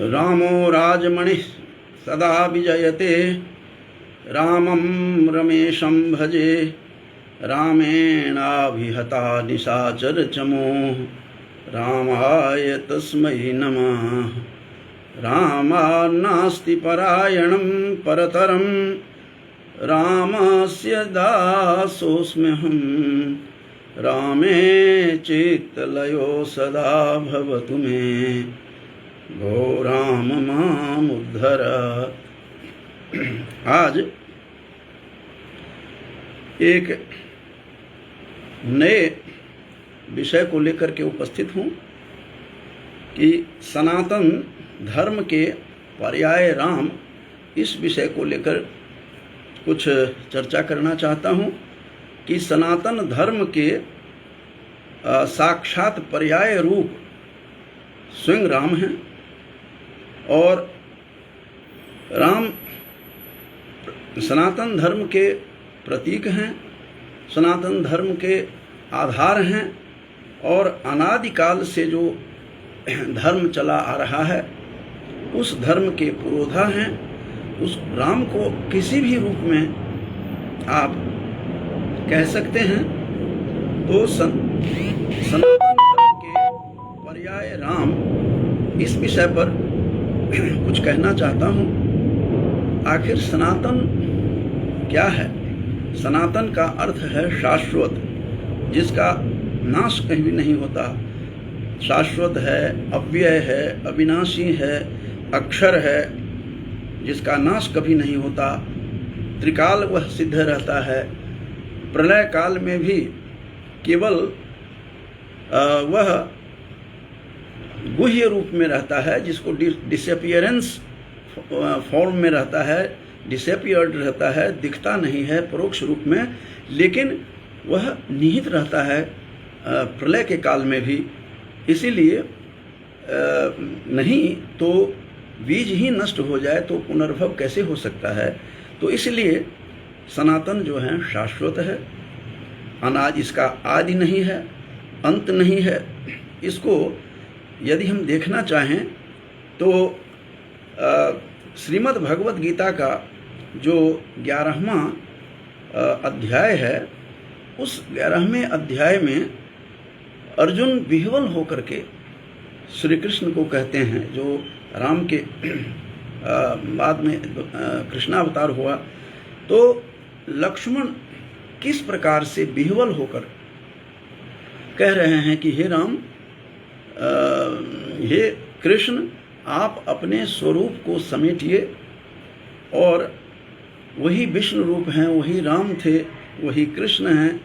रामो राजमणिः सदा विजयते रामं रमेशं भजे रामेणाभिहता निशाचरचमो रामाय तस्मै नमः। रामान्नास्ति परायणं परतरं रामस्य दासोऽस्म्यहं रामे चित्तलयो सदा भवतु मे भो राम मामुद्धर। आज एक नए विषय को लेकर के उपस्थित हूँ कि सनातन धर्म के पर्याय राम, इस विषय को लेकर कुछ चर्चा करना चाहता हूँ कि सनातन धर्म के साक्षात पर्याय रूप स्वयं राम हैं और राम सनातन धर्म के प्रतीक हैं, सनातन धर्म के आधार हैं और अनादिकाल से जो धर्म चला आ रहा है उस धर्म के पुरोधा हैं। उस राम को किसी भी रूप में आप कह सकते हैं। तो सनातन धर्म के पर्याय राम, इस विषय पर कुछ कहना चाहता हूँ। आखिर सनातन क्या है? सनातन का अर्थ है शाश्वत, जिसका नाश कहीं भी नहीं होता। शाश्वत है, अव्यय है, अविनाशी है, अक्षर है, जिसका नाश कभी नहीं होता। त्रिकाल वह सिद्ध रहता है। प्रलय काल में भी केवल वह गुह्य रूप में रहता है, जिसको डिसअपियरेंस फॉर्म में रहता है, डिसअपियर्ड रहता है, दिखता नहीं है परोक्ष रूप में, लेकिन वह निहित रहता है प्रलय के काल में भी। इसीलिए नहीं तो बीज ही नष्ट हो जाए तो पुनर्भव कैसे हो सकता है। तो इसलिए सनातन जो है शाश्वत है, अनाज, इसका आदि नहीं है, अंत नहीं है। इसको यदि हम देखना चाहें तो श्रीमद् भगवत गीता का जो 11वां अध्याय है, उस 11वें अध्याय में अर्जुन विह्वल होकर के श्री कृष्ण को कहते हैं, जो राम के बाद में कृष्णावतार हुआ, तो लक्ष्मण किस प्रकार से विह्वल होकर कह रहे हैं कि हे राम, हे कृष्ण, आप अपने स्वरूप को समेटिए और वही विष्णु रूप हैं, वही राम थे, वही कृष्ण हैं।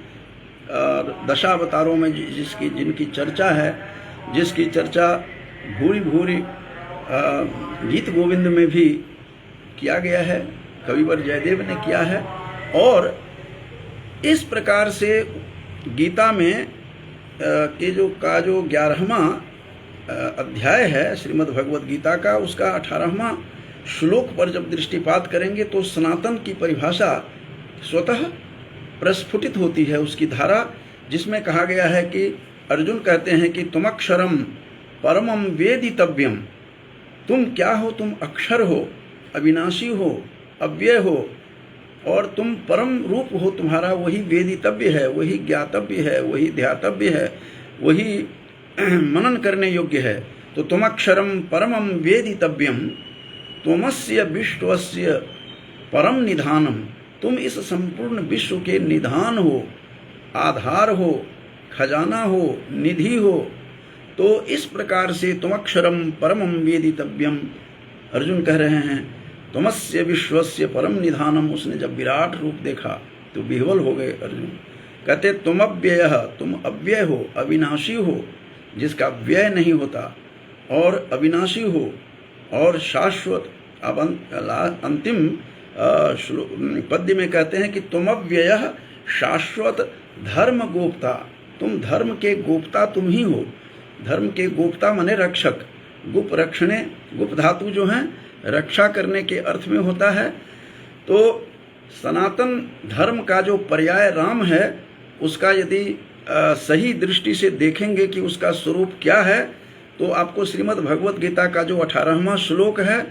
और दशावतारों में जिनकी चर्चा है, जिसकी चर्चा भूरी भूरी गीत गोविंद में भी किया गया है, कविवर जयदेव ने किया है। और इस प्रकार से गीता में के जो 11वां अध्याय है श्रीमद् भगवत गीता का, उसका 18वां श्लोक पर जब दृष्टिपात करेंगे तो सनातन की परिभाषा स्वतः प्रस्फुटित होती है। उसकी धारा, जिसमें कहा गया है कि अर्जुन कहते हैं कि तुमक्षरम परमम वेदितव्यम, तुम क्या हो? तुम अक्षर हो, अविनाशी हो, अव्यय हो, और तुम परम रूप हो। तुम्हारा वही वेदितव्य है, वही ज्ञातव्य है, वही ध्यातव्य है, वही मनन करने योग्य है। तो तुमक्षरम परमम वेदितव्यम त्वमस्य विश्वस्य परम निधानम, तुम इस संपूर्ण विश्व के निधान हो, आधार हो, खजाना हो, निधि हो। तो इस प्रकार से तुमक्षरम परमम वेदितव्यम अर्जुन कह रहे हैं। तुमस्य विश्वस्य परम निधानम, उसने जब विराट रूप देखा तो विह्वल हो गए अर्जुन। कहते तुम अव्ययः, तुम अव्यय हो, अविनाशी हो, जिसका व्यय नहीं होता, और अविनाशी हो और शाश्वत। अब अंतिम पद्य में कहते हैं कि तुम अव्ययः शाश्वत धर्म गोप्ता, तुम धर्म के गोप्ता तुम ही हो। धर्म के गोप्ता माने रक्षक, गुप रक्षणे, गुप धातु जो है रक्षा करने के अर्थ में होता है। तो सनातन धर्म का जो पर्याय राम है, उसका यदि सही दृष्टि से देखेंगे कि उसका स्वरूप क्या है, तो आपको श्रीमद् भगवत गीता का जो 18वां श्लोक है,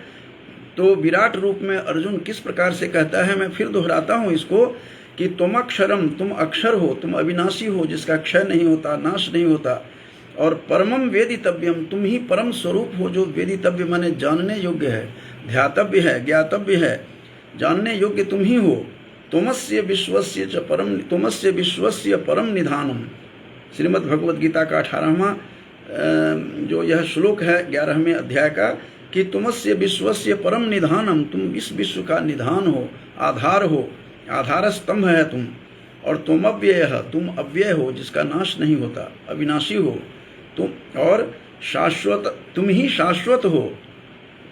तो विराट रूप में अर्जुन किस प्रकार से कहता है, मैं फिर दोहराता हूँ इसको, कि तुम अक्षरम, तुम अक्षर हो, तुम अविनाशी हो, जिसका क्षय नहीं होता, नाश नहीं होता, और परमम वेदितव्यम, तुम ही परम स्वरूप हो, जो वेदितव्य माने जानने योग्य है, ध्यातव्य है, ज्ञातव्य है, जानने योग्य तुम ही हो। तुमस्य विश्वस्य च परम, तुमस्य विश्वस्य परम निधानम, श्रीमद् भगवत गीता का 18वां जो यह श्लोक है 11वें अध्याय का, कि तुमस्य विश्वस्य परम निधानम, तुम इस विश्व का निधान हो, आधार हो, आधार स्तंभ है तुम, और तुम अव्यय, तुम अव्यय हो, जिसका नाश नहीं होता, अविनाशी हो तुम, और शाश्वत, तुम ही शाश्वत हो,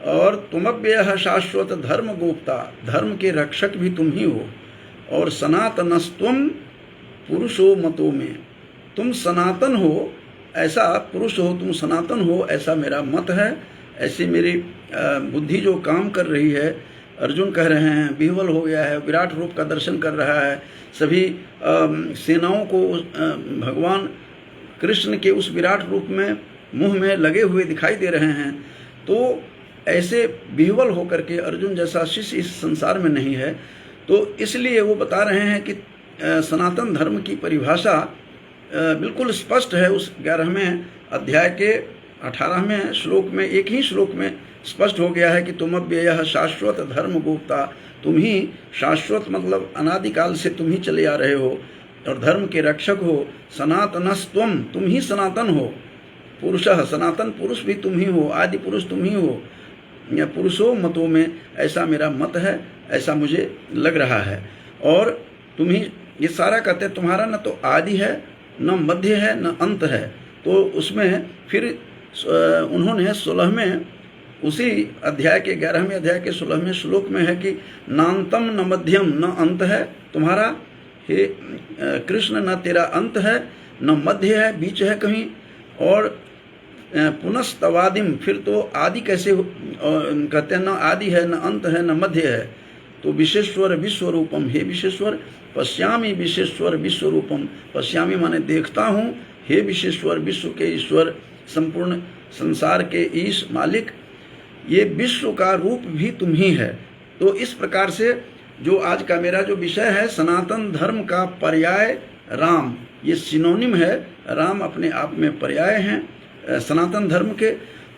और तुम अव्यय शाश्वत धर्म गोप्ता, धर्म के रक्षक भी तुम ही हो, और सनातनस्त्वम पुरुषो मतो में, तुम सनातन हो, ऐसा पुरुष हो, तुम सनातन हो, ऐसा मेरा मत है, ऐसी मेरी बुद्धि जो काम कर रही है। अर्जुन कह रहे हैं, विह्वल हो गया है, विराट रूप का दर्शन कर रहा है, सभी सेनाओं को भगवान कृष्ण के उस विराट रूप में मुंह में लगे हुए दिखाई दे रहे हैं। तो ऐसे विह्वल होकर के अर्जुन जैसा शिष्य इस संसार में नहीं है। तो इसलिए वो बता रहे हैं कि सनातन धर्म की परिभाषा बिल्कुल स्पष्ट है। उस 11वें अध्याय के 18वें श्लोक में, एक ही श्लोक में स्पष्ट हो गया है कि तुम अव्ययः शाश्वत धर्म गोप्ता, तुम ही शाश्वत मतलब अनादिकाल से तुम ही चले आ रहे हो और धर्म के रक्षक हो। सनातनस्त्वम, तुम ही सनातन हो। पुरुषः, सनातन पुरुष भी तुम ही हो, आदि पुरुष तुम ही हो। या पुरुषों मतों में ऐसा मेरा मत है, ऐसा मुझे लग रहा है। और तुम ही ये सारा कहते, तुम्हारा न तो आदि है, न मध्य है, न अंत है। तो उसमें फिर उन्होंने 16वें उसी अध्याय के 11वें अध्याय के 16वें श्लोक में है कि नान्तम न मध्यम न अंत है तुम्हारा, हे कृष्ण, न तेरा अंत है न मध्य है, बीच है कहीं। और पुनस्तवादिम, फिर तो आदि कैसे कहते हैं, न आदि है, न अंत है, न मध्य है। तो विश्वेश्वर विश्वरूपम, हे विश्वेश्वर, पश्यामि विश्वेश्वर विश्वरूपम, पश्यामि माने देखता हूँ, हे विश्वेश्वर, विश्व के ईश्वर, संपूर्ण संसार के ईश मालिक, ये विश्व का रूप भी तुम ही है। तो इस प्रकार से जो आज का मेरा जो विषय है, सनातन धर्म का पर्याय राम, ये सिनोनिम है। राम अपने आप में पर्याय हैं सनातन धर्म के,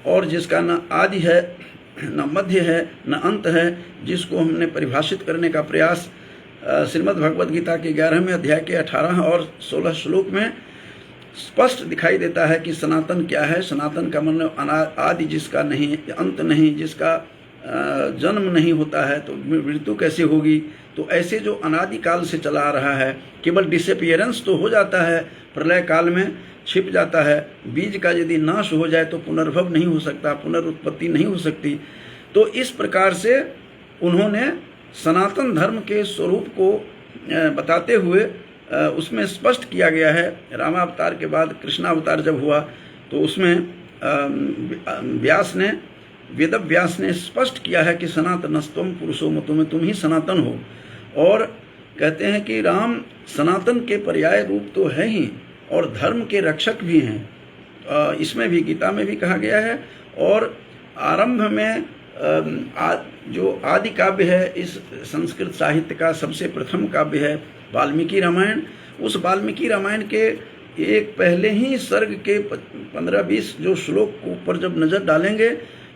और जिसका न आदि है, न मध्य है, न अंत है, जिसको हमने परिभाषित करने का प्रयास श्रीमद् भगवत गीता के 11वें अध्याय के 18 और 16 श्लोक में स्पष्ट दिखाई देता है कि सनातन क्या है। सनातन का मतलब आदि, जिसका नहीं अंत नहीं, जिसका जन्म नहीं होता है, तो मृत्यु कैसे होगी। तो ऐसे जो अनादिकाल से चला आ रहा है, केवल डिसअपियरेंस तो हो जाता है, प्रलय काल में छिप जाता है। बीज का यदि नाश हो जाए तो पुनर्भव नहीं हो सकता, पुनरुत्पत्ति नहीं हो सकती। तो इस प्रकार से उन्होंने सनातन धर्म के स्वरूप को बताते हुए उसमें स्पष्ट किया गया है। रामावतार के बाद कृष्णावतार जब हुआ तो उसमें वेद व्यास ने स्पष्ट किया है कि सनातनस्त्वम पुरुषो मतों में, तुम ही सनातन हो। और कहते हैं कि राम सनातन के पर्याय रूप तो है ही, और धर्म के रक्षक भी हैं। इसमें भी गीता में भी कहा गया है। और आरंभ में जो आदि काव्य है इस संस्कृत साहित्य का, सबसे प्रथम काव्य है वाल्मीकि रामायण। उस वाल्मीकि रामायण के एक पहले ही सर्ग के 15-20 जो श्लोक ऊपर जब नज़र डालेंगे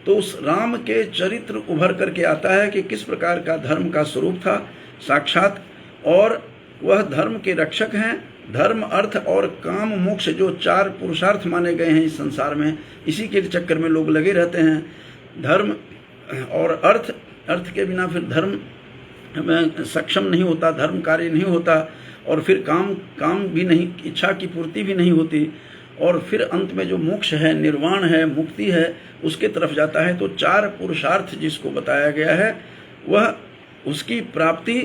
तो उस राम के चरित्र उभर करके आता है कि किस प्रकार का धर्म का स्वरूप था साक्षात, और वह धर्म के रक्षक हैं। धर्म, अर्थ और काम मोक्ष, जो 4 पुरुषार्थ माने गए हैं इस संसार में, इसी के चक्कर में लोग लगे रहते हैं। धर्म और अर्थ के बिना फिर धर्म में सक्षम नहीं होता, धर्म कार्य नहीं होता, और फिर काम भी नहीं, इच्छा की पूर्ति भी नहीं होती, और फिर अंत में जो मोक्ष है, निर्वाण है, मुक्ति है, उसके तरफ जाता है। तो 4 पुरुषार्थ जिसको बताया गया है, वह उसकी प्राप्ति,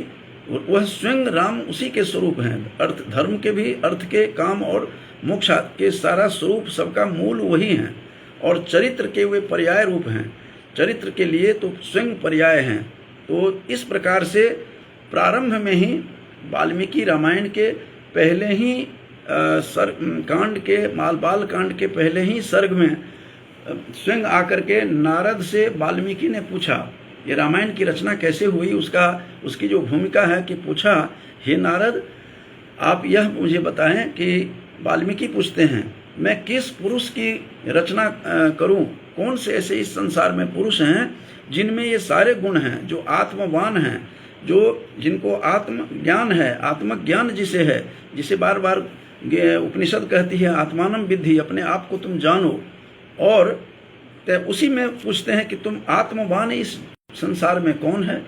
वह स्वयं राम उसी के स्वरूप हैं। अर्थ, धर्म के भी, अर्थ के, काम और मोक्ष के सारा स्वरूप, सबका मूल वही हैं। और चरित्र के वे पर्याय रूप हैं, चरित्र के लिए तो स्वयं पर्याय हैं। तो इस प्रकार से प्रारंभ में ही वाल्मीकि रामायण के पहले ही कांड के, बाल कांड के पहले ही सर्ग में स्वयं आकर के नारद से वाल्मीकि ने पूछा, ये रामायण की रचना कैसे हुई उसकी जो भूमिका है कि पूछा, हे नारद आप यह मुझे बताएं कि वाल्मीकि पूछते हैं मैं किस पुरुष की रचना करूं, कौन से ऐसे इस संसार में पुरुष हैं जिनमें ये सारे गुण हैं, जो आत्मवान हैं, जिनको आत्म ज्ञान है, आत्मक ज्ञान जिसे है, जिसे बार बार उपनिषद कहती है आत्मानम विद्धि, अपने आप को तुम जानो। और उसी में पूछते हैं कि तुम आत्मवान इस संसार में कौन है,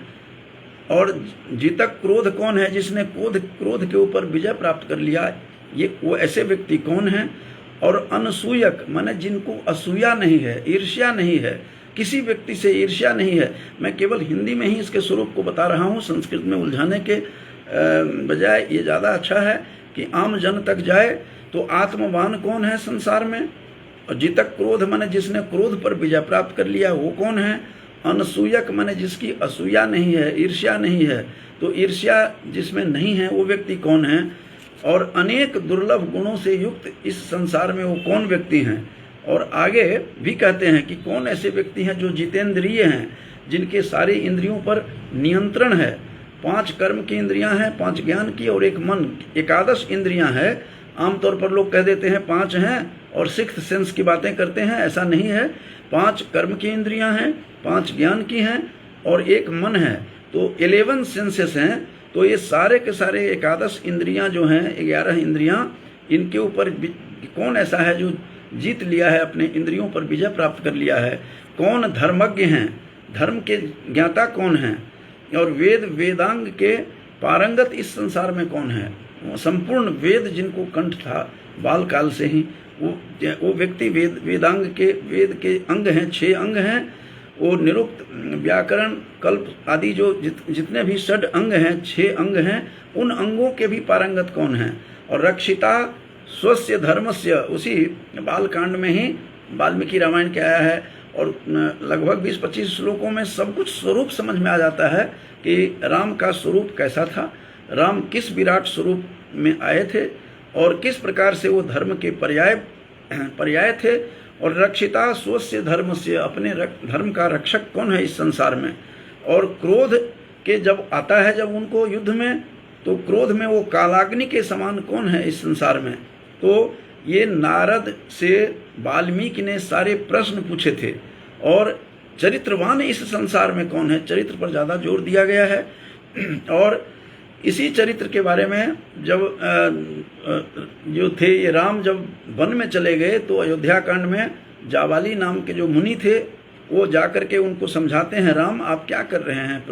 और जीतक क्रोध कौन है, जिसने क्रोध के ऊपर विजय प्राप्त कर लिया, ये वो ऐसे व्यक्ति कौन है। और अनसूयक माने जिनको असूया नहीं है, ईर्ष्या नहीं है, किसी व्यक्ति से ईर्ष्या नहीं है। मैं केवल हिंदी में ही इसके स्वरूप को बता रहा हूँ, संस्कृत में उलझाने के बजाय ये ज़्यादा अच्छा है कि आम जन तक जाए। तो आत्मवान कौन है संसार में, और जीतक क्रोध माने जिसने क्रोध पर विजय प्राप्त कर लिया वो कौन है। अनसूयक माने जिसकी असूया नहीं है, ईर्ष्या नहीं है, तो ईर्ष्या जिसमें नहीं है वो व्यक्ति कौन है। और अनेक दुर्लभ गुणों से युक्त इस संसार में वो कौन व्यक्ति हैं। और आगे भी कहते हैं कि कौन ऐसे व्यक्ति हैं जो जितेंद्रिय हैं, जिनके सारी इंद्रियों पर नियंत्रण है। 5 कर्म की इंद्रियां हैं, 5 ज्ञान की और 1 मन, 11 इंद्रियां हैं। आमतौर पर लोग कह देते हैं 5 हैं और 6th सेंस की बातें करते हैं, ऐसा नहीं है। 5 कर्म की इंद्रियां हैं, 5 ज्ञान की हैं और 1 मन है, तो 11 सेंसेस हैं। तो ये सारे के सारे 11 इंद्रियां जो हैं, 11 इंद्रियां, इनके ऊपर कौन ऐसा है जो जीत लिया है, अपने इंद्रियों पर विजय प्राप्त कर लिया है। कौन धर्मज्ञ हैं, धर्म के ज्ञाता कौन हैं, और वेदांग के पारंगत इस संसार में कौन है। संपूर्ण वेद जिनको कंठ था बाल काल से ही, वो व्यक्ति वेदांग के, वेद के अंग हैं, 6 अंग हैं। वो निरुक्त, व्याकरण, कल्प आदि जो जितने भी 6 अंग हैं, 6 अंग हैं, उन अंगों के भी पारंगत कौन हैं। और रक्षिता स्वस्य धर्मस्य, उसी बालकांड में ही वाल्मीकि रामायण के आया है। और लगभग 20-25 श्लोकों में सब कुछ स्वरूप समझ में आ जाता है कि राम का स्वरूप कैसा था, राम किस विराट स्वरूप में आए थे और किस प्रकार से वो धर्म के पर्याय थे। और रक्षिता स्वस्य धर्म से, अपने धर्म का रक्षक कौन है इस संसार में। और क्रोध के जब आता है, जब उनको युद्ध में, तो क्रोध में वो कालाग्नि के समान कौन है इस संसार में। तो ये नारद से वाल्मीकि ने सारे प्रश्न पूछे थे। और चरित्रवान इस संसार में कौन है, चरित्र पर ज़्यादा जोर दिया गया है। और इसी चरित्र के बारे में जब जो थे ये राम जब वन में चले गए, तो अयोध्या कांड में जावाली नाम के जो मुनि थे, वो जाकर के उनको समझाते हैं, राम आप क्या कर रहे हैं,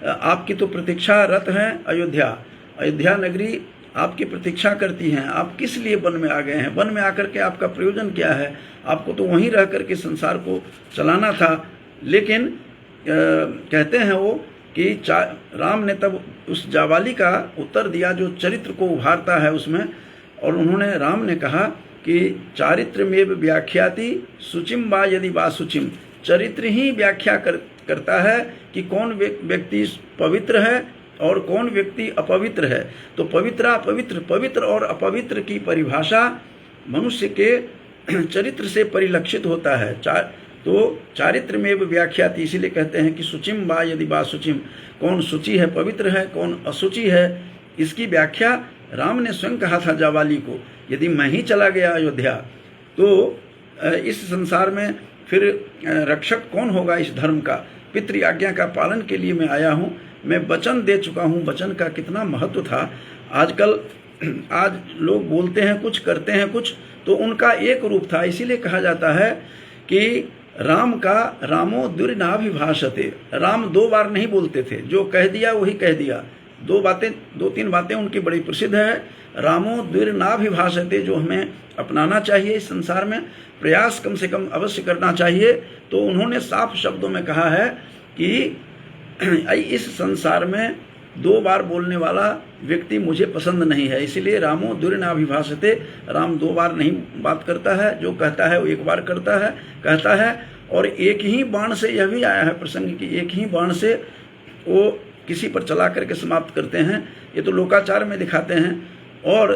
आपकी तो प्रतीक्षा रत हैं अयोध्या नगरी आपकी प्रतीक्षा करती हैं, आप किस लिए वन में आ गए हैं, वन में आकर के आपका प्रयोजन क्या है, आपको तो वहीं रह करके संसार को चलाना था। लेकिन कहते हैं वो कि राम ने तब उस जावाली का उत्तर दिया जो चरित्र को उभारता है उसमें। और राम ने कहा कि चारित्रमेव व्याख्याति शुचिम वा यदि वा शुचिम, चरित्र ही व्याख्या करता है कि कौन व्यक्ति पवित्र है और कौन व्यक्ति अपवित्र है। तो पवित्र और अपवित्र की परिभाषा मनुष्य के चरित्र से परिलक्षित होता है। तो चारित्र में व्याख्याति, इसीलिए कहते हैं कि शुचिम वा यदि वा शुचिम, कौन शुचि है, पवित्र है, कौन अशुचि है, इसकी व्याख्या राम ने स्वयं कहा था जावाली को। यदि मैं ही चला गया अयोध्या तो इस संसार में फिर रक्षक कौन होगा इस धर्म का। पितृ आज्ञा का पालन के लिए मैं आया हूँ, मैं वचन दे चुका हूँ। वचन का कितना महत्व था। आज लोग बोलते हैं कुछ, करते हैं कुछ, तो उनका एक रूप था। इसीलिए कहा जाता है कि राम का रामो दुर्नाभिभाषते, राम 2 बार नहीं बोलते थे, जो कह दिया वही कह दिया। 2-3 बातें उनकी बड़ी प्रसिद्ध है। रामो दुर्नाभिभाषते, जो हमें अपनाना चाहिए इस संसार में, प्रयास कम से कम अवश्य करना चाहिए। तो उन्होंने साफ शब्दों में कहा है कि इस संसार में 2 बार बोलने वाला व्यक्ति मुझे पसंद नहीं है। इसीलिए रामो दुर्नाभिभाषते, राम 2 बार नहीं बात करता है, जो कहता है वो 1 बार कहता है। और एक ही बाण से, यह भी आया है प्रसंग कि एक ही बाण से वो किसी पर चला करके समाप्त करते हैं। ये तो लोकाचार में दिखाते हैं। और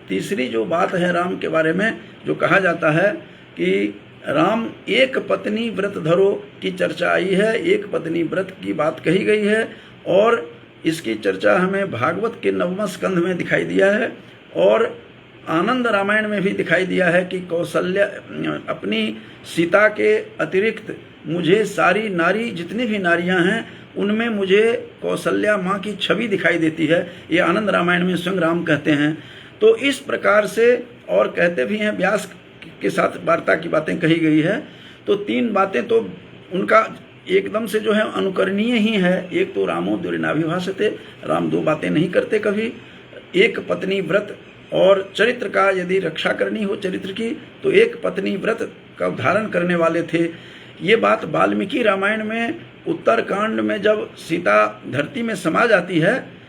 तीसरी जो बात है राम के बारे में, जो कहा जाता है कि राम एक पत्नी व्रत धरो की चर्चा आई है, एक पत्नी व्रत की बात कही गई है, और इसकी चर्चा हमें भागवत के 9वें स्कंध में दिखाई दिया है, और आनंद रामायण में भी दिखाई दिया है कि कौशल्या अपनी सीता के अतिरिक्त मुझे सारी नारी, जितनी भी नारियां हैं, उनमें मुझे कौशल्या माँ की छवि दिखाई देती है। ये आनंद रामायण में स्वयं राम कहते हैं। तो इस प्रकार से, और कहते भी हैं, व्यास के साथ वार्ता की बातें कही गई है। तो 3 बातें तो उनका एकदम से जो है अनुकरणीय ही है। एक तो रामो द्विनाभिभाषते, राम 2 बातें नहीं करते कभी। एक पत्नी व्रत, और चरित्र का यदि रक्षा करनी हो चरित्र की, तो एक पत्नी व्रत का उद्धारण करने वाले थे। ये बात वाल्मीकि रामायण में उत्तरकांड में जब सीता धरती में समा जाती है,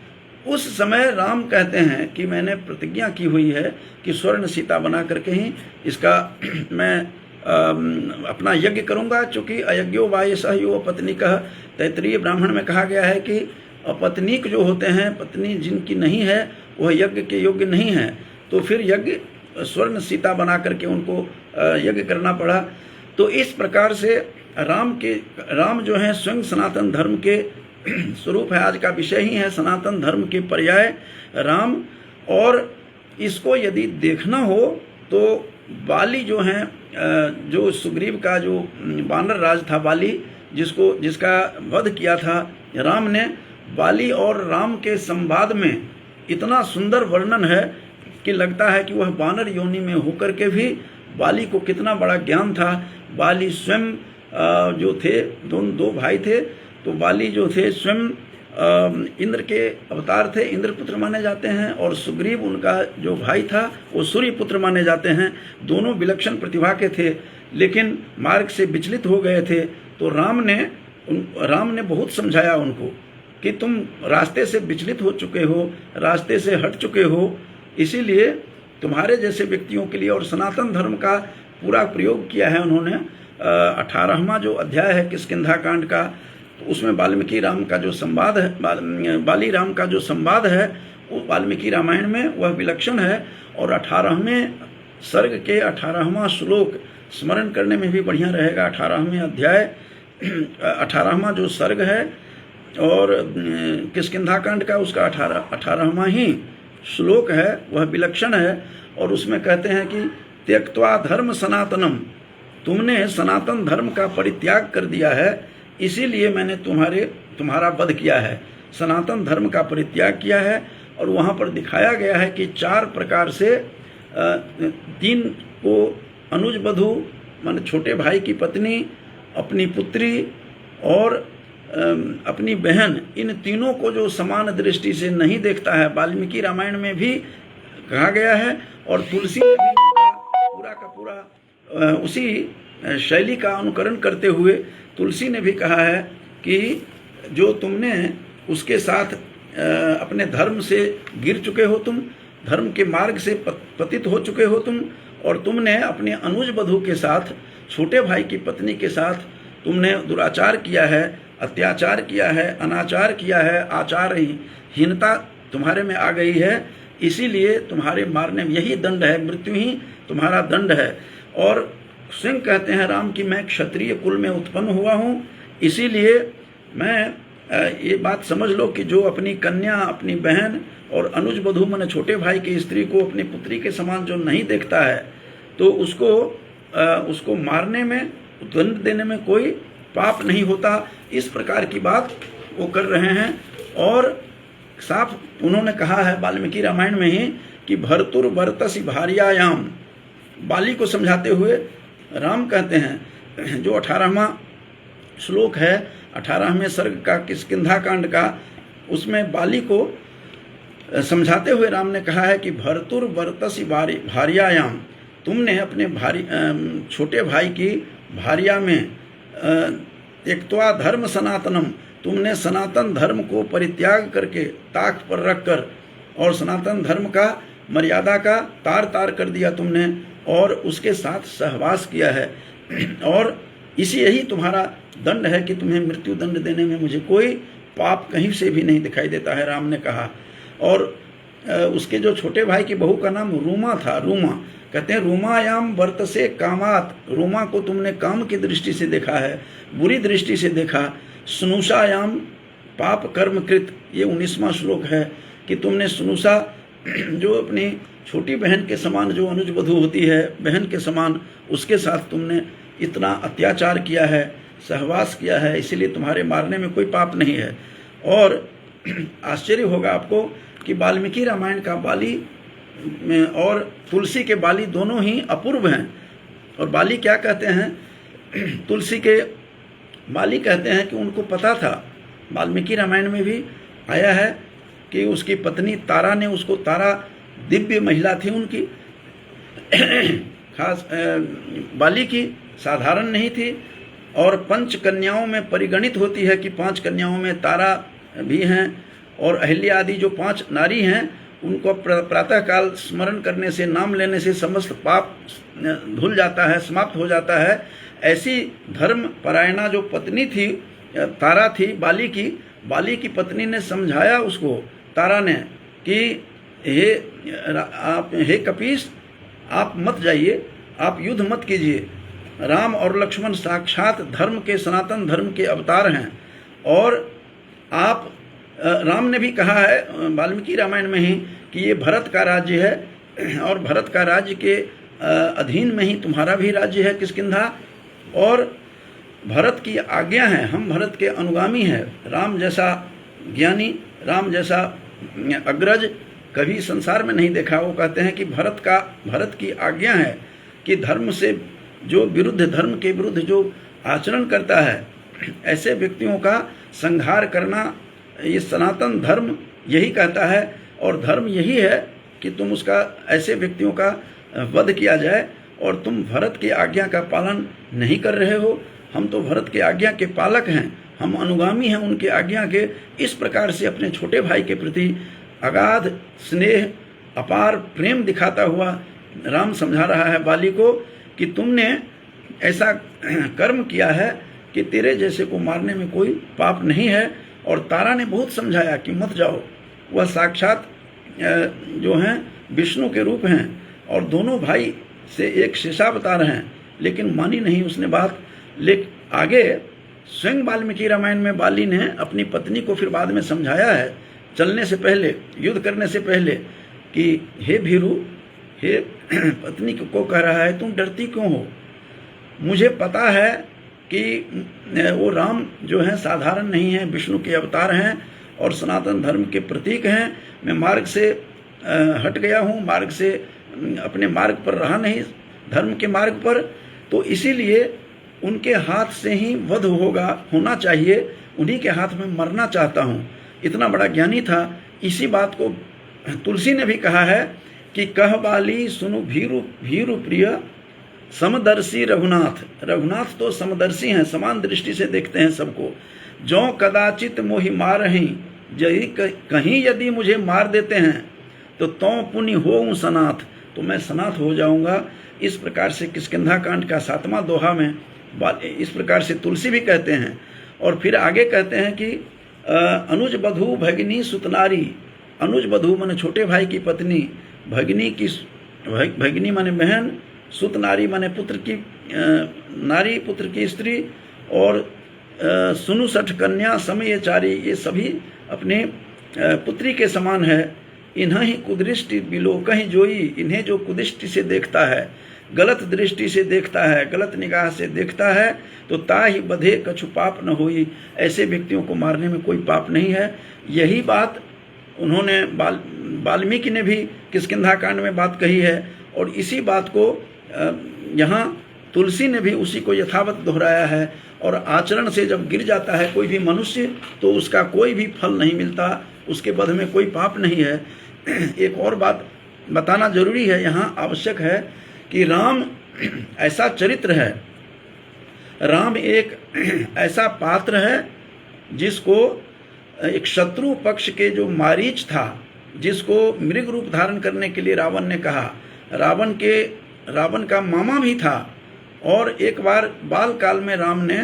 उस समय राम कहते हैं कि मैंने प्रतिज्ञा की हुई है कि स्वर्ण सीता बना करके ही इसका मैं अपना यज्ञ करूंगा। चूंकि अयज्ञो वाय सहयो पत्नी कह, तैतरीय ब्राह्मण में कहा गया है कि अपत्नीक जो होते हैं, पत्नी जिनकी नहीं है, वह यज्ञ के योग्य नहीं है। तो फिर यज्ञ स्वर्ण सीता बना करके उनको यज्ञ करना पड़ा। तो इस प्रकार से राम जो है स्वयं सनातन धर्म के स्वरूप है। आज का विषय ही है सनातन धर्म के पर्याय राम। और इसको यदि देखना हो तो बाली जो है, जो सुग्रीव का जो वानर राज था बाली, जिसका वध किया था राम ने, बाली और राम के संवाद में इतना सुंदर वर्णन है कि लगता है कि वह वानर योनि में होकर के भी बाली को कितना बड़ा ज्ञान था। बाली स्वयं जो थे, दो भाई थे, तो बाली जो थे स्वयं इंद्र के अवतार थे, इंद्र पुत्र माने जाते हैं, और सुग्रीव उनका जो भाई था वो सूर्य पुत्र माने जाते हैं। दोनों विलक्षण प्रतिभा के थे, लेकिन मार्ग से विचलित हो गए थे। तो राम ने बहुत समझाया उनको कि तुम रास्ते से विचलित हो चुके हो, रास्ते से हट चुके हो, इसीलिए तुम्हारे जैसे व्यक्तियों के लिए, और सनातन धर्म का पूरा प्रयोग किया है उन्होंने। 18वां जो अध्याय है किष्किंधा कांड का, तो उसमें वाल्मीकि राम का जो संवाद है, बाली राम का जो संवाद है, वो वाल्मीकि रामायण में वह विलक्षण है। और 18वें सर्ग के 18वां श्लोक स्मरण करने में भी बढ़िया रहेगा। 18वें अध्याय 18वां जो सर्ग है और किष्किंधा कांड का, उसका 18वां ही श्लोक है, वह विलक्षण है। और उसमें कहते हैं कि त्यक्त्वा धर्म सनातनम, तुमने सनातन धर्म का परित्याग कर दिया है, इसीलिए मैंने तुम्हारा वध किया है। सनातन धर्म का परित्याग किया है। और वहाँ पर दिखाया गया है कि 4 प्रकार से 3 को अनुज वधु माने छोटे भाई की पत्नी, अपनी पुत्री और अपनी बहन, इन तीनों को जो समान दृष्टि से नहीं देखता है, वाल्मीकि रामायण में भी कहा गया है। और तुलसी ने भी पूरा का पूरा उसी शैली का अनुकरण करते हुए तुलसी ने भी कहा है कि जो तुमने उसके साथ अपने धर्म से गिर चुके हो, तुम धर्म के मार्ग से पतित हो चुके हो तुम, और तुमने अपने अनुज वधु के साथ, छोटे भाई की पत्नी के साथ तुमने दुराचार किया है, अत्याचार किया है, अनाचार किया है, आचारहीनता तुम्हारे में आ गई है। इसीलिए तुम्हारे मारने में यही दंड है, मृत्यु ही तुम्हारा दंड है। और स्वयं कहते हैं राम कि मैं क्षत्रिय कुल में उत्पन्न हुआ हूँ, इसीलिए मैं ये बात समझ लो कि जो अपनी कन्या, अपनी बहन और अनुज वधु माने छोटे भाई की स्त्री को अपनी पुत्री के समान जो नहीं देखता है, तो उसको मारने में, दंड देने में कोई पाप नहीं होता। इस प्रकार की बात वो कर रहे हैं। और साफ उन्होंने कहा है वाल्मीकि रामायण में ही कि भर्तुर वर्तसि भार्यायाम, बाली को समझाते हुए राम कहते हैं, जो 18वां श्लोक है 18वें सर्ग का किष्किंधा कांड का, उसमें बाली को समझाते हुए राम ने कहा है कि भर्तुर वर्तसि भार्यायाम, तुमने अपने छोटे भाई की भार्या में त्यक्त्वा धर्म सनातनम, तुमने सनातन धर्म को परित्याग करके ताक पर रखकर, और सनातन धर्म का मर्यादा का तार तार कर दिया तुमने, और उसके साथ सहवास किया है। और यही तुम्हारा दंड है कि तुम्हें मृत्यु दंड देने में मुझे कोई पाप कहीं से भी नहीं दिखाई देता है, राम ने कहा। और उसके जो छोटे भाई की बहू का नाम रूमा था। रूमा कहते हैं रूमायाम वर्तसे कामात, रूमा को तुमने काम की दृष्टि से देखा है, बुरी दृष्टि से देखा। स्नुषायाम पाप कर्म कृत, ये 19वां श्लोक है कि तुमने स्नुषा जो अपनी छोटी बहन के समान जो अनुज वधू होती है, बहन के समान, उसके साथ तुमने इतना अत्याचार किया है, सहवास किया है, इसीलिए तुम्हारे मारने में कोई पाप नहीं है। और आश्चर्य होगा आपको कि वाल्मीकि रामायण का बाली और तुलसी के बाली दोनों ही अपूर्व हैं। और बाली क्या कहते हैं, तुलसी के बाली कहते हैं कि उनको पता था, वाल्मीकि रामायण में भी आया है कि उसकी पत्नी तारा ने उसको, तारा दिव्य महिला थी उनकी, खास बाली की साधारण नहीं थी, और 5 कन्याओं में परिगणित होती है कि 5 कन्याओं में तारा भी हैं, और अहिल्या आदि जो 5 नारी हैं उनको प्रातःकाल स्मरण करने से, नाम लेने से समस्त पाप धुल जाता है, समाप्त हो जाता है। ऐसी धर्म परायणा जो पत्नी थी, तारा थी बाली की पत्नी ने समझाया उसको, तारा ने, कि हे कपीस, आप मत जाइए, आप युद्ध मत कीजिए। राम और लक्ष्मण साक्षात धर्म के, सनातन धर्म के अवतार हैं, और आप, राम ने भी कहा है वाल्मीकि रामायण में ही कि ये भरत का राज्य है, और भरत का राज्य के अधीन में ही तुम्हारा भी राज्य है किष्किंधा, और भरत की आज्ञा है, हम भरत के अनुगामी हैं। राम जैसा ज्ञानी, राम जैसा अग्रज कभी संसार में नहीं देखा। वो कहते हैं कि भरत की आज्ञा है कि धर्म से जो विरुद्ध, धर्म के विरुद्ध जो आचरण करता है, ऐसे व्यक्तियों का संहार करना, ये सनातन धर्म यही कहता है, और धर्म यही है कि तुम उसका, ऐसे व्यक्तियों का वध किया जाए, और तुम भरत की आज्ञा का पालन नहीं कर रहे हो। हम तो भरत की आज्ञा के पालक हैं, हम अनुगामी हैं उनकी आज्ञा के। इस प्रकार से अपने छोटे भाई के प्रति अगाध स्नेह, अपार प्रेम दिखाता हुआ राम समझा रहा है बाली को कि तुमने ऐसा कर्म किया है कि तेरे जैसे को मारने में कोई पाप नहीं है। और तारा ने बहुत समझाया कि मत जाओ, वह साक्षात जो हैं विष्णु के रूप हैं, और दोनों भाई से एक शेषावतार हैं, लेकिन मानी नहीं उसने बात। लेकिन आगे स्वयं वाल्मीकि रामायण में बाली ने अपनी पत्नी को फिर बाद में समझाया है, चलने से पहले, युद्ध करने से पहले, कि हे भीरू, हे पत्नी को कह रहा है तुम डरती क्यों हो, मुझे पता है कि वो राम जो हैं साधारण नहीं हैं, विष्णु के अवतार हैं और सनातन धर्म के प्रतीक हैं। मैं मार्ग से हट गया हूँ, मार्ग से, अपने मार्ग पर रहा नहीं, धर्म के मार्ग पर, तो इसीलिए उनके हाथ से ही वध होना चाहिए, उन्हीं के हाथ में मरना चाहता हूँ। इतना बड़ा ज्ञानी था। इसी बात को तुलसी ने भी कहा है कि कह बाली सुनु भीरु प्रिय समदर्शी रघुनाथ। रघुनाथ तो समदर्शी हैं, समान दृष्टि से देखते हैं सबको। जो कदाचित मोहि मारहि, जही कहीं यदि मुझे मार देते हैं तो पुण्य होऊं सनाथ, तो मैं सनाथ हो जाऊंगा। इस प्रकार से किष्किंधा कांड का 7वां दोहा में इस प्रकार से तुलसी भी कहते हैं। और फिर आगे कहते हैं कि अनुज बधू भगिनी सुतनारी। अनुज बधू माने छोटे भाई की पत्नी, भगिनी माने बहन, सुत नारी माने पुत्र की नारी, पुत्र की स्त्री, और सुनु सठ कन्या समयचारी, ये सभी अपने पुत्री के समान है। इन्हें ही कुदृष्टि बिलो कहीं जोई, इन्हें जो कुदृष्टि से देखता है, गलत दृष्टि से देखता है, गलत निगाह से देखता है, तो ताहि बधे कछु पाप न होई। ऐसे व्यक्तियों को मारने में कोई पाप नहीं है। यही बात उन्होंने वाल्मीकि ने भी किष्किंधा कांड में बात कही है, और इसी बात को यहाँ तुलसी ने भी उसी को यथावत दोहराया है। और आचरण से जब गिर जाता है कोई भी मनुष्य, तो उसका कोई भी फल नहीं मिलता, उसके बध में कोई पाप नहीं है। एक और बात बताना जरूरी है, यहाँ आवश्यक है कि राम ऐसा चरित्र है, राम एक ऐसा पात्र है जिसको एक शत्रु पक्ष के जो मारीच था, जिसको मृग रूप धारण करने के लिए रावण ने कहा, रावण का मामा भी था। और एक बार बाल काल में राम ने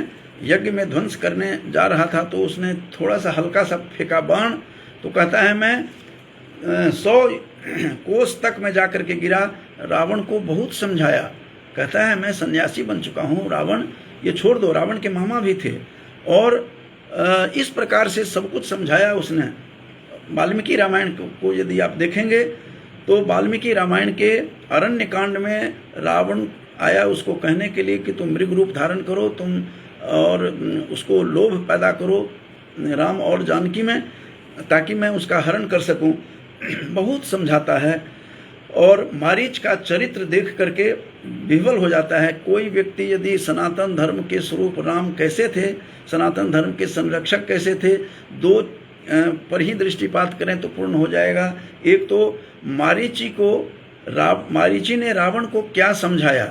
यज्ञ में ध्वंस करने जा रहा था, तो उसने थोड़ा सा हल्का सा फेंका बाण, तो कहता है मैं 100 कोस तक में जाकर के गिरा, रावण को बहुत समझाया। कहता है मैं सन्यासी बन चुका हूँ, रावण ये छोड़ दो। रावण के मामा भी थे और इस प्रकार से सब कुछ समझाया उसने। वाल्मीकि रामायण को यदि आप देखेंगे तो वाल्मीकि रामायण के अरण्य कांड में रावण आया उसको कहने के लिए कि तुम मृग रूप धारण करो, तुम और उसको लोभ पैदा करो राम और जानकी में, ताकि मैं उसका हरण कर सकूं। बहुत समझाता है और मारीच का चरित्र देख करके विह्वल हो जाता है। कोई व्यक्ति यदि सनातन धर्म के स्वरूप राम कैसे थे, सनातन धर्म के संरक्षक कैसे थे, दो पर ही दृष्टिपात करें तो पूर्ण हो जाएगा। एक तो मारीची ने रावण को क्या समझाया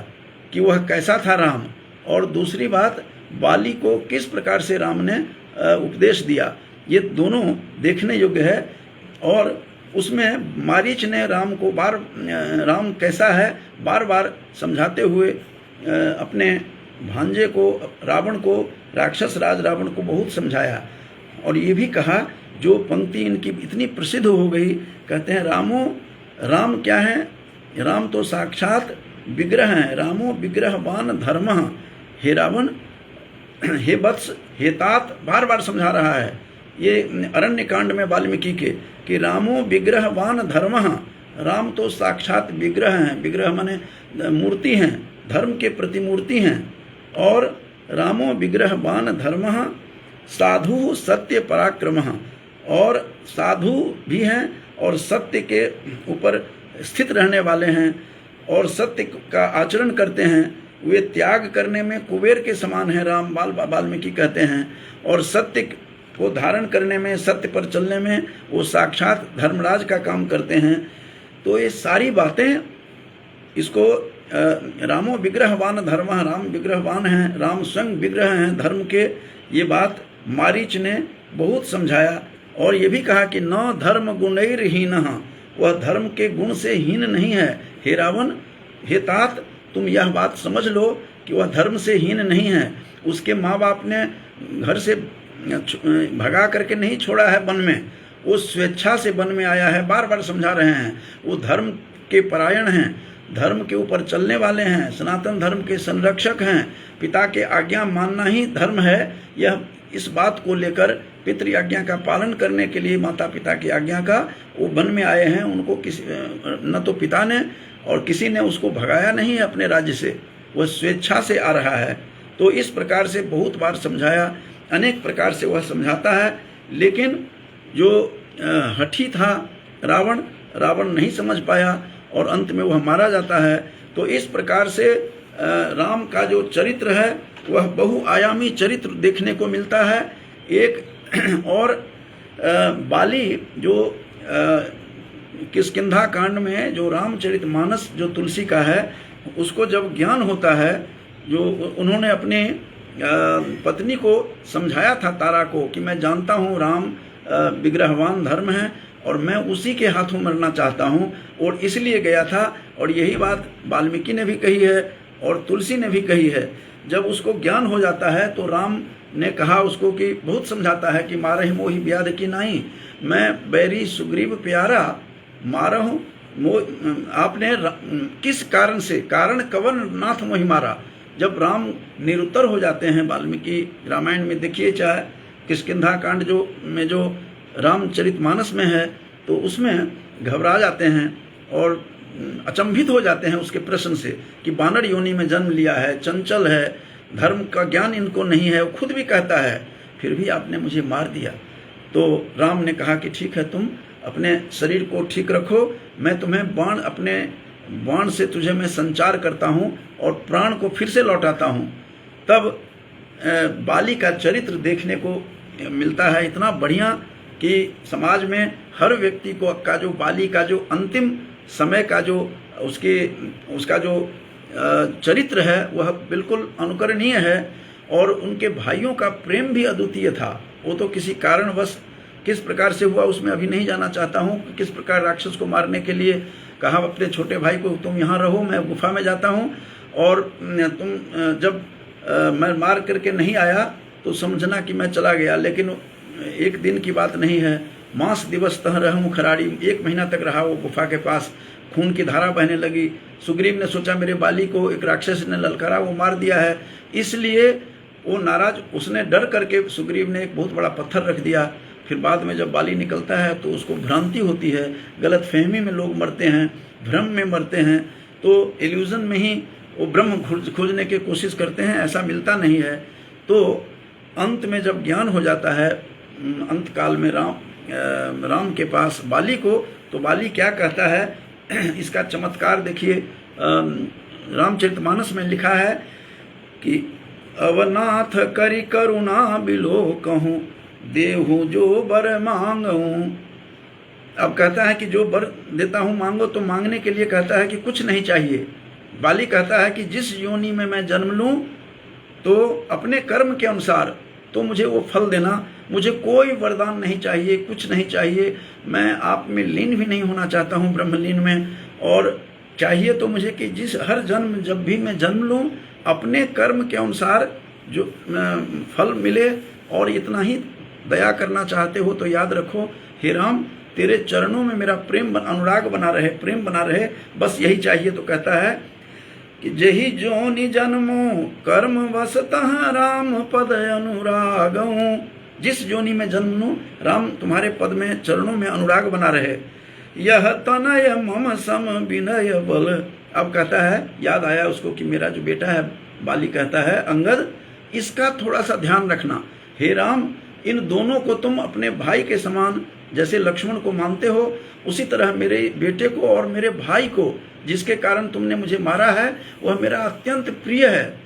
कि वह कैसा था राम, और दूसरी बात बाली को किस प्रकार से राम ने उपदेश दिया, ये दोनों देखने योग्य है। और उसमें मारीच ने राम कैसा है बार बार समझाते हुए अपने भांजे को, रावण को, राक्षस राज रावण को बहुत समझाया। और ये भी कहा, जो पंक्ति इनकी इतनी प्रसिद्ध हो गई, कहते हैं राम क्या है, राम तो साक्षात विग्रह है, रामो विग्रहवान धर्मः। हे रावण, हे वत्स, हे तात, बार बार समझा रहा है ये अरण्य कांड में वाल्मीकि के, कि रामो विग्रहवान धर्मः, राम तो साक्षात विग्रह हैं, विग्रह माने मूर्ति हैं, धर्म के प्रतिमूर्ति हैं। और रामो विग्रहवान धर्मः साधु सत्य पराक्रमः, और साधु भी हैं और सत्य के ऊपर स्थित रहने वाले हैं और सत्य का आचरण करते हैं। वे त्याग करने में कुबेर के समान है, राम वाल्मीकि कहते हैं, और सत्य को धारण करने में, सत्य पर चलने में वो साक्षात धर्मराज का काम करते हैं। तो ये सारी बातें इसको रामो विग्रहवान धर्मः, राम विग्रहवान हैं, राम स्वयं विग्रह हैं धर्म के, ये बात मारीच ने बहुत समझाया। और ये भी कहा कि न धर्म गुणैर्हीनः, वह धर्म के गुण से हीन नहीं है। हे रावण, हे तात, तुम यह बात समझ लो कि वह धर्म से हीन नहीं है। उसके माँ बाप ने घर से भगा करके नहीं छोड़ा है वन में, वो स्वेच्छा से वन में आया है। बार बार समझा रहे हैं, वो धर्म के परायण हैं, धर्म के ऊपर चलने वाले हैं, सनातन धर्म के संरक्षक हैं। पिता के आज्ञा मानना ही धर्म है। यह इस बात को लेकर पितृ आज्ञा का पालन करने के लिए, माता पिता की आज्ञा का, वो वन में आए हैं। उनको किसी न तो पिता ने और किसी ने उसको भगाया नहीं है अपने राज्य से, वह स्वेच्छा से आ रहा है। तो इस प्रकार से बहुत बार समझाया, अनेक प्रकार से वह समझाता है। लेकिन जो हठी था रावण नहीं समझ पाया और अंत में वह मारा जाता है। तो इस प्रकार से राम का जो चरित्र है वह बहुआयामी चरित्र देखने को मिलता है। एक और बाली जो किष्किंधा कांड में जो रामचरितमानस जो तुलसी का है, उसको जब ज्ञान होता है, जो उन्होंने अपने पत्नी को समझाया था तारा को कि मैं जानता हूँ राम विग्रहवान धर्म है और मैं उसी के हाथों मरना चाहता हूँ, और इसलिए गया था। और यही बात वाल्मीकि ने भी कही है और तुलसी ने भी कही है। जब उसको ज्ञान हो जाता है तो राम ने कहा उसको कि बहुत समझाता है कि मारहि मोहि व्याध की नाई, मैं बैरी सुग्रीव प्यारा मारहूँ आपने किस कारण से, कारण कवन नाथ मोहि मारा। जब राम निरुत्तर हो जाते हैं वाल्मीकि रामायण में देखिए, चाहे किष्किंधा कांड जो रामचरितमानस में है, तो उसमें घबरा जाते हैं और अचंभित हो जाते हैं उसके प्रश्न से कि बानर योनि में जन्म लिया है, चंचल है, धर्म का ज्ञान इनको नहीं है, वो खुद भी कहता है, फिर भी आपने मुझे मार दिया। तो राम ने कहा कि ठीक है, तुम अपने शरीर को ठीक रखो, मैं तुम्हें अपने बाण से तुझे मैं संचार करता हूँ और प्राण को फिर से लौटाता हूँ। तब बाली का चरित्र देखने को मिलता है इतना बढ़िया कि समाज में हर व्यक्ति को का जो बाली का जो अंतिम समय का जो उसका जो चरित्र है वह बिल्कुल अनुकरणीय है। और उनके भाइयों का प्रेम भी अद्वितीय था। वो तो किसी कारणवश किस प्रकार से हुआ उसमें अभी नहीं जाना चाहता हूँ, किस प्रकार राक्षस को मारने के लिए कहा अपने छोटे भाई को तुम यहाँ रहो, मैं गुफा में जाता हूँ, और तुम जब मैं मार करके नहीं आया तो समझना कि मैं चला गया। लेकिन एक दिन की बात नहीं है, मास दिवस तह रहूं खराड़ी, 1 महीना तक रहा वो गुफा के पास, खून की धारा बहने लगी। सुग्रीव ने सोचा मेरे बाली को एक राक्षस ने ललकारा, वो मार दिया है, इसलिए वो नाराज, उसने डर करके सुग्रीव ने एक बहुत बड़ा पत्थर रख दिया। फिर बाद में जब बाली निकलता है तो उसको भ्रांति होती है, गलत फहमी में लोग मरते हैं, भ्रम में मरते हैं, तो इल्यूजन में ही वो ब्रह्म खोजने की कोशिश करते हैं, ऐसा मिलता नहीं है। तो अंत में जब ज्ञान हो जाता है अंत काल में राम के पास बाली को, तो बाली क्या कहता है इसका चमत्कार देखिए। रामचरितमानस में लिखा है कि अवनाथ करि करुणा बिलो कहूँ, देहूँ जो बर मांगूं। अब कहता है कि जो बर देता हूँ मांगो, तो मांगने के लिए कहता है कि कुछ नहीं चाहिए। बाली कहता है कि जिस योनि में मैं जन्म लूँ तो अपने कर्म के अनुसार तो मुझे वो फल देना, मुझे कोई वरदान नहीं चाहिए, कुछ नहीं चाहिए, मैं आप में लीन भी नहीं होना चाहता हूँ, ब्रह्मलीन में। और चाहिए तो मुझे कि जिस हर जन्म जब भी मैं जन्म लूँ अपने कर्म के अनुसार जो फल मिले, और इतना ही दया करना चाहते हो तो याद रखो हे राम, तेरे चरणों में मेरा प्रेम अनुराग बना रहे, प्रेम बना रहे, बस यही चाहिए। तो कहता है कि जही जोनि जन्मो कर्म वसतः राम पद अनुरागऊं, जिस जोनि में जन्म लूं राम तुम्हारे पद में चरणों में अनुराग बना रहे। यह तनय मम सम विनय बल। अब कहता है, याद आया उसको कि मेरा जो बेटा है, बाली कहता है अंगद इसका थोड़ा सा ध्यान रखना, हे राम इन दोनों को तुम अपने भाई के समान जैसे लक्ष्मण को मानते हो, उसी तरह मेरे बेटे को और मेरे भाई को जिसके कारण तुमने मुझे मारा है वह मेरा अत्यंत प्रिय है।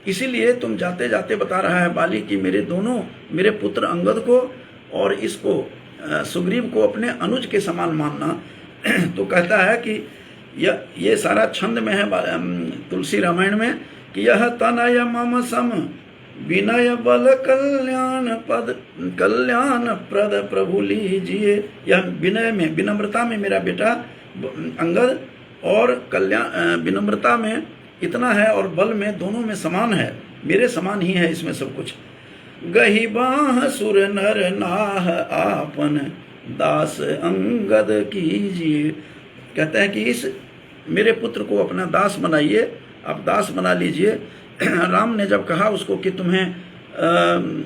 इसीलिए तुम जाते जाते बता रहा है बाली कि मेरे पुत्र अंगद को और इसको सुग्रीव को अपने अनुज के समान मानना। तो कहता है कि ये सारा छंद में है तुलसी रामायण में कि यह तनय मम सम विनय बल कल्याण प्रद प्रभु लीजिए। यह विनय में, विनम्रता में मेरा बेटा अंगद, और कल्याण विनम्रता में इतना है और बल में, दोनों में समान है, मेरे समान ही है इसमें सब कुछ। गही बाह सुर नर नाह आपन दास अंगद कीजिए। कहते हैं कि इस मेरे पुत्र को अपना दास बनाइए, आप दास बना लीजिए। राम ने जब कहा उसको कि तुम्हें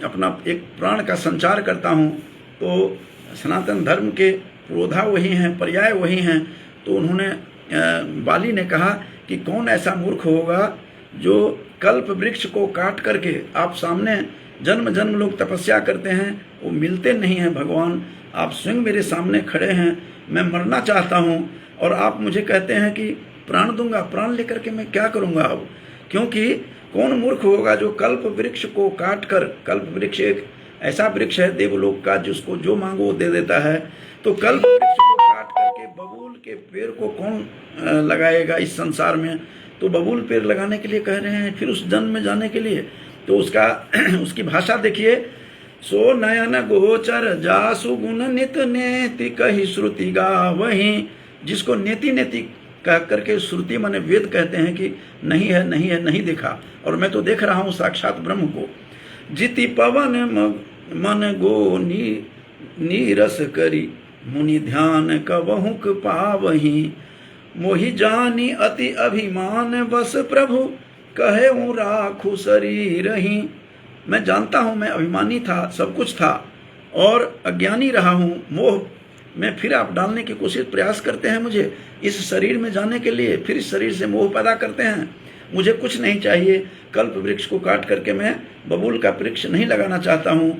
अपना एक प्राण का संचार करता हूँ, तो सनातन धर्म के पुरोधा वही हैं, पर्याय वही हैं। तो उन्होंने बाली ने कहा कि कौन ऐसा मूर्ख होगा जो कल्प वृक्ष को काट करके, आप सामने जन्म जन्म लोग तपस्या करते हैं, वो मिलते नहीं हैं भगवान, आप स्वयं मेरे सामने खड़े हैं, मैं मरना चाहता हूँ और आप मुझे कहते हैं कि प्राण दूंगा, प्राण लेकर के मैं क्या करूँगा अब। क्योंकि कौन मूर्ख होगा जो कल्प वृक्ष को काट कर, कल्प वृक्ष एक ऐसा वृक्ष है देवलोक का जिसको जो मांगो वो दे देता है, तो कल्प वृक्ष को काट करके बबूल के पेड़ को कौन लगाएगा इस संसार में। तो बबूल पेड़ लगाने के लिए कह रहे हैं, फिर उस जन्म में जाने के लिए। तो उसकी भाषा देखिए, सो नयन गोचर जासु गुण नित नेति कही श्रुति गावहीं। जिसको नेति नेति कह करके श्रुति माने वेद कहते हैं कि नहीं है, नहीं है, नहीं देखा, और मैं तो देख रहा हूँ साक्षात ब्रह्म को। जिति पवन मन गो नीरस करी मुनि ध्यान कबहुक पावहीं। मोहि जानी अति अभिमान बस प्रभु कहे हूँ राखू शरीर ही। मैं जानता हूँ मैं अभिमानी था, सब कुछ था, और अज्ञानी रहा हूँ, मोह में फिर आप डालने की कोशिश प्रयास करते हैं मुझे इस शरीर में जाने के लिए, फिर इस शरीर से मोह पैदा करते हैं। मुझे कुछ नहीं चाहिए, कल्प वृक्ष को काट करके मैं बबूल का वृक्ष नहीं लगाना चाहता हूँ।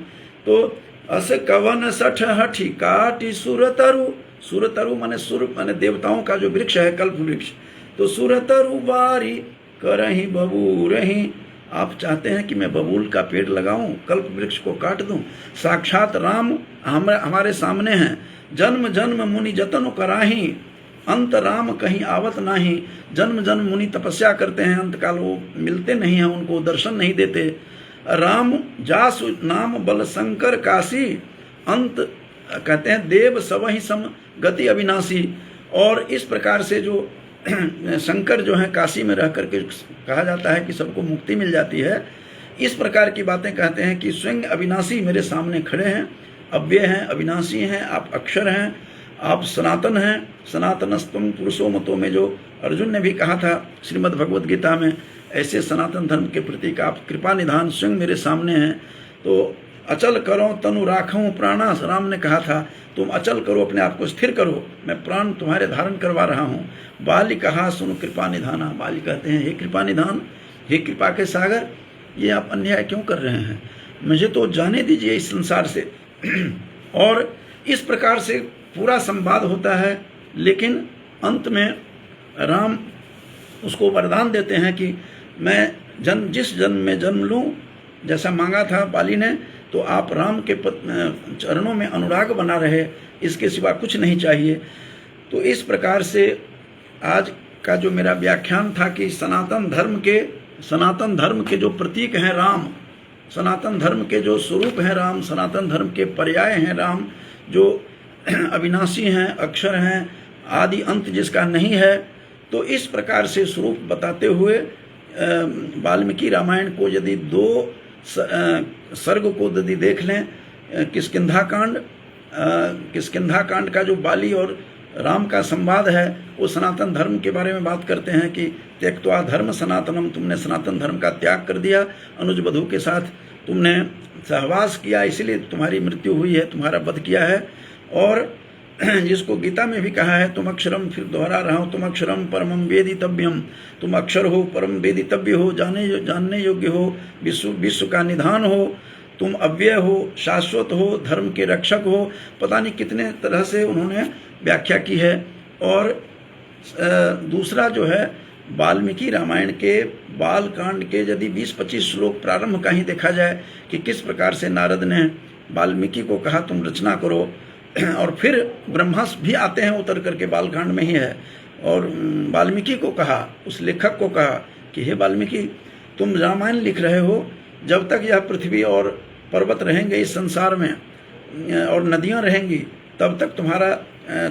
तो अस कवन सठ हठी काटी सुरतरु, सुरतरु माने सुर माने देवताओं का जो वृक्ष है कल्प वृक्ष, तो सुरतरु बारी करही बबूरही। आप चाहते हैं कि मैं बबूल का पेड़ लगाऊं, कल्प वृक्ष को काट दूं। साक्षात राम हमारे सामने हैं। जन्म जन्म मुनि जतन कराही, अंत राम कहीं आवत नाही। जन्म जन्म मुनि तपस्या करते हैं, अंतकाल वो मिलते नहीं हैं, उनको दर्शन नहीं देते। राम जासु नाम बल शंकर काशी, अंत कहते हैं देव सबहि सम गति अविनाशी। और इस प्रकार से जो शंकर जो है काशी में रह करके कहा जाता है कि सबको मुक्ति मिल जाती है, इस प्रकार की बातें कहते हैं कि स्वयं अविनाशी मेरे सामने खड़े हैं अव्यय हैं, अविनाशी हैं, आप अक्षर हैं, आप सनातन हैं। सनातनस्तम पुरुषो मतो में जो अर्जुन ने भी कहा था श्रीमद् भगवद गीता में, ऐसे सनातन धर्म के प्रतीक आप कृपा निधान स्वयं मेरे सामने हैं। तो अचल करो तनु राखूं प्राणा, राम ने कहा था तुम अचल करो, अपने आप को स्थिर करो, मैं प्राण तुम्हारे धारण करवा रहा हूँ। बाली कहा सुन कृपा निधाना, बाली कहते हैं हे कृपा निधान, हे कृपा के सागर, ये आप अन्याय क्यों कर रहे हैं, मुझे तो जाने दीजिए इस संसार से। और इस प्रकार से पूरा संवाद होता है, लेकिन अंत में राम उसको वरदान देते हैं कि मैं जिस जन्म में जन्म लूँ, जैसा मांगा था बाली ने, तो आप राम के चरणों में अनुराग बना रहे, इसके सिवा कुछ नहीं चाहिए। तो इस प्रकार से आज का जो मेरा व्याख्यान था कि सनातन धर्म के जो प्रतीक हैं राम, सनातन धर्म के जो स्वरूप हैं राम, सनातन धर्म के पर्याय हैं राम, जो अविनाशी हैं, अक्षर हैं, आदि अंत जिसका नहीं है। तो इस प्रकार से स्वरूप बताते हुए वाल्मीकि रामायण को यदि 2 सर्ग को यदि देख लें, किष्किंधा कांड का जो बाली और राम का संवाद है, वो सनातन धर्म के बारे में बात करते हैं कि त्यक्त्वा धर्म सनातनम, तुमने सनातन धर्म का त्याग कर दिया, अनुज वधू के साथ तुमने सहवास किया, इसलिए तुम्हारी मृत्यु हुई है, तुम्हारा वध किया है। और जिसको गीता में भी कहा है, तुम अक्षरम, फिर दोहरा रहा हूँ, तुम अक्षरम परमम वेदितव्यम, तुम अक्षर हो, परम वेदितव्य हो, जानने योग्य हो, विश्व का निधान हो, तुम अव्यय हो, शाश्वत हो, धर्म के रक्षक हो। पता नहीं कितने तरह से उन्होंने व्याख्या की है। और दूसरा जो है वाल्मीकि रामायण के बाल कांड के यदि 20-25 श्लोक प्रारंभ का ही देखा जाए कि किस प्रकार से नारद ने वाल्मीकि को कहा तुम रचना करो, और फिर ब्रह्मा भी आते हैं उतर करके, बालकांड में ही है, और वाल्मीकि को कहा, उस लेखक को कहा कि हे वाल्मीकि, तुम रामायण लिख रहे हो, जब तक यह पृथ्वी और पर्वत रहेंगे इस संसार में और नदियां रहेंगी, तब तक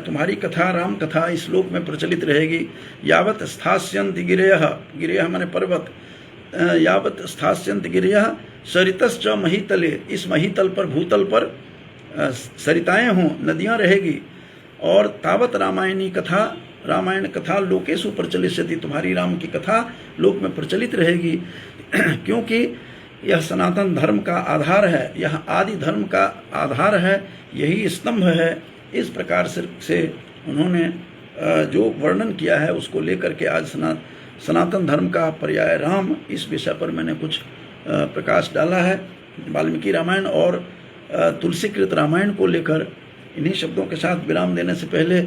तुम्हारी कथा, राम कथा इस लोक में प्रचलित रहेगी। यावत स्थास्यन्ति गिरयः, गिरयः माने पर्वत, यावत स्थास्यन्ति गिरयः सरितश्च महीतले, इस महीतल पर, भूतल पर सरिताएं हों, नदियां रहेगी। और तावत रामायण कथा लोकेषु प्रचलिष्यति, तुम्हारी राम की कथा लोक में प्रचलित रहेगी। क्योंकि यह सनातन धर्म का आधार है, यह आदि धर्म का आधार है, यही स्तंभ है। इस प्रकार से उन्होंने जो वर्णन किया है उसको लेकर के आज सनातन धर्म का पर्याय राम, इस विषय पर मैंने कुछ प्रकाश डाला है। वाल्मीकि रामायण और तुलसीकृत रामायण को लेकर इन्हीं शब्दों के साथ विराम देने से पहले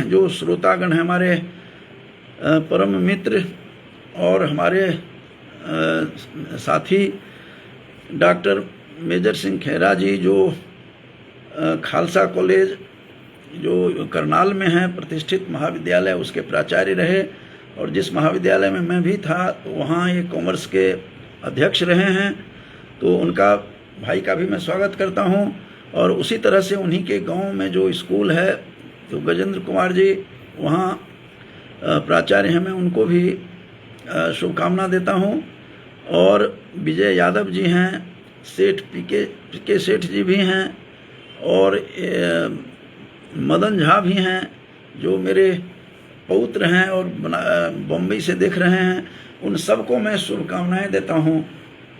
जो श्रोतागण हैं, हमारे परम मित्र और हमारे साथी डॉक्टर मेजर सिंह खेरा जी, जो खालसा कॉलेज जो करनाल में है, प्रतिष्ठित महाविद्यालय, उसके प्राचार्य रहे, और जिस महाविद्यालय में मैं भी था तो वहाँ ये कॉमर्स के अध्यक्ष रहे हैं। तो उनका भाई का भी मैं स्वागत करता हूं। और उसी तरह से उन्हीं के गांव में जो स्कूल है, तो गजेंद्र कुमार जी वहां प्राचार्य हैं, मैं उनको भी शुभकामना देता हूं। और विजय यादव जी हैं, सेठ पीके सेठ जी भी हैं, और मदन झा भी हैं जो मेरे पौत्र हैं और बम्बई से देख रहे हैं। उन सबको मैं शुभकामनाएं देता हूं।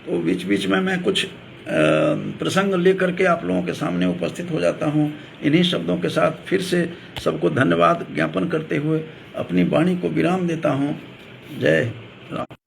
तो बीच बीच में मैं कुछ प्रसंग लेकर के आप लोगों के सामने उपस्थित हो जाता हूं। इन्हीं शब्दों के साथ फिर से सबको धन्यवाद ज्ञापन करते हुए अपनी वाणी को विराम देता हूं। जय राम।